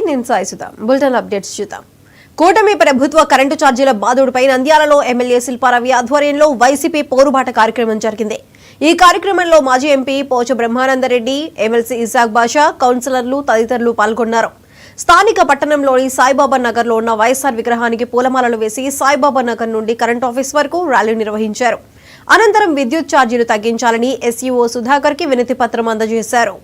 నేను సాయిసుదా. Bulletin updates చూద్దాం. కూటమి ప్రభుత్వ కరెంటు ఛార్జీల బాదుడుపై నంద్యాలలో ఎమ్మెల్యే శిల్పారవి ఆధ్వర్యంలో వైసీపీ పోరుబాట కార్యక్రమం జరిగింది. ఈ కార్యక్రమంలో మాజీ ఎంపీ పోచ బ్రహ్మానందరెడ్డి, ఎమ్మెల్సీ ఇసాక్ బాషా, కౌన్సిలర్లు తదితరులు పాల్గొన్నారు. స్థానిక పట్టణంలోని సాయిబాబా నగర్ లో ఉన్న వైఎస్ఆర్ విగ్రహానికి పూలమాలలు వేసి సాయిబాబా నగర్ నుండి కరెంట్ ఆఫీస్ వరకు ర్యాలీ నిర్వహించారు. అనంతరం విద్యుత్ ఛార్జీలు తగ్గించాలని ఎస్ఈఓ సుధాకర్ కి వినతి పత్రం అందజేశారు.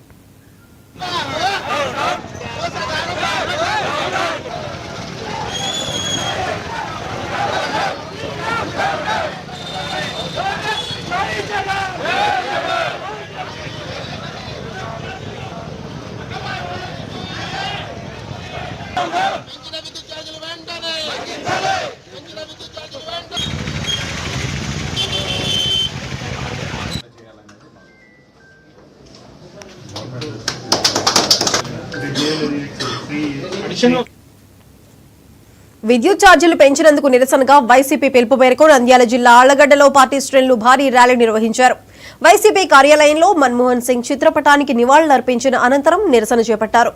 విద్యుత్ ఛార్జీలు పెంచినందుకు నిరసనగా వైసీపీ పిలుపు మేరకు నంద్యాల జిల్లా ఆళ్లగడ్డలో పార్టీ శ్రేణులు భారీ ర్యాలీ నిర్వహించారు. వైసీపీ కార్యాలయంలో మన్మోహన్ సింగ్ చిత్రపటానికి నివాళులర్పించిన అనంతరం నిరసన చేపట్టారు.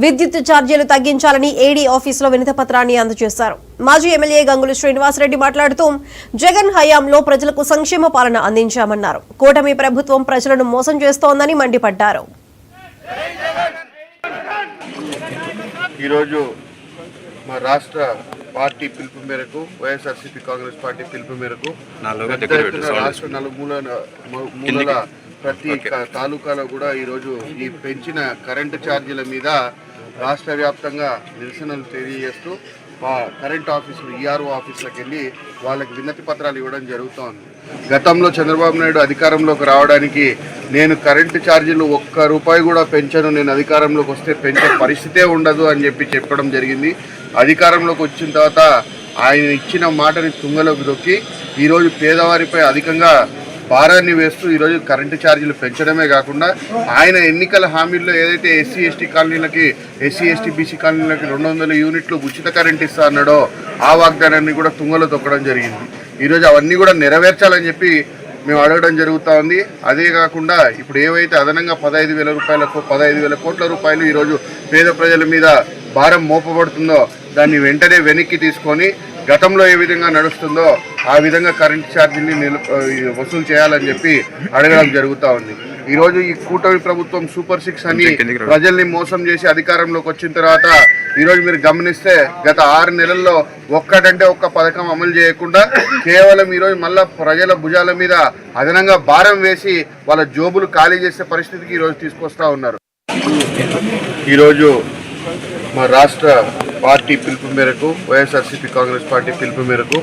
విద్యుత్ ఛార్జీలు తగ్గించాలని ఏడీ ఆఫీసులో వినతి పత్రాన్ని అందజేశారు. మాజీ ఎమ్మెల్యే గంగుల శ్రీనివాసరెడ్డి మాట్లాడుతూ జగన్ హయాంలో ప్రజలకు సంక్షేమ పాలన అందించామన్నారు. కూటమి ప్రభుత్వం ప్రజలను మోసం చేస్తోందని మండిపడ్డారు. ఈరోజు మా రాష్ట్ర పార్టీ పిలుపు మేరకు వైఎస్ఆర్సీపీ కాంగ్రెస్ పార్టీ పిలుపు మేరకు రాష్ట్ర నలుమూలల ప్రతి తాలూకాలో కూడా ఈరోజు ఈ పెంచిన కరెంటు ఛార్జీల మీద రాష్ట్ర వ్యాప్తంగా నిరసనలు తెలియజేస్తూ కరెంట్ ఆఫీసులు ఈఆర్ఓ ఆఫీసులకు వెళ్ళి వాళ్ళకి వినతి పత్రాలు ఇవ్వడం జరుగుతోంది. గతంలో చంద్రబాబు నాయుడు అధికారంలోకి రావడానికి నేను కరెంటు ఛార్జీలు ₹1 కూడా పెంచను, నేను అధికారంలోకి వస్తే పెంచే పరిస్థితే ఉండదు అని చెప్పడం జరిగింది. అధికారంలోకి వచ్చిన తర్వాత ఆయన ఇచ్చిన మాటని తుంగలోకి దొక్కి ఈరోజు పేదవారిపై అధికంగా భారాన్ని వేస్తూ ఈరోజు కరెంటు ఛార్జీలు పెంచడమే కాకుండా ఆయన ఎన్నికల హామీల్లో ఏదైతే ఎస్సీ ఎస్టీ బీసీ కాలనీలకి 200 యూనిట్లు ఉచిత కరెంట్ ఇస్తా అన్నాడో ఆ వాగ్దానాన్ని కూడా తుంగలో తొక్కడం జరిగింది. ఈరోజు అవన్నీ కూడా నెరవేర్చాలని చెప్పి మేము అడగడం జరుగుతూ ఉంది. అదే కాకుండా ఇప్పుడు ఏవైతే అదనంగా ₹15,000 కోట్ల ఈరోజు పేద ప్రజల మీద భారం మోపబడుతుందో దాన్ని వెంటనే వెనక్కి తీసుకొని గతంలో ఏ విధంగా నడుస్తుందో ఆ విధంగా కరెంట్ ఛార్జీని వసూలు చేయాలని చెప్పి అడగడం జరుగుతూ ఉంది. ఈరోజు ఈ కూటమి ప్రభుత్వం సూపర్ 6 అని ప్రజల్ని మోసం చేసి అధికారంలోకి వచ్చిన తర్వాత ఈరోజు మీరు గమనిస్తే గత 6 నెలల్లో ఒక్కటంటే ఒక్క పథకం అమలు చేయకుండా కేవలం ఈరోజు మళ్ళా ప్రజల భుజాల మీద అదనంగా భారం వేసి వాళ్ళ జోబులు ఖాళీ చేసే పరిస్థితికి ఈరోజు తీసుకొస్తా ఉన్నారు. ఈరోజు మా రాష్ట్ర పార్టీ పిలుపు మేరకు వైఎస్ఆర్సీపీ కాంగ్రెస్ పార్టీ పిలుపు మేరకు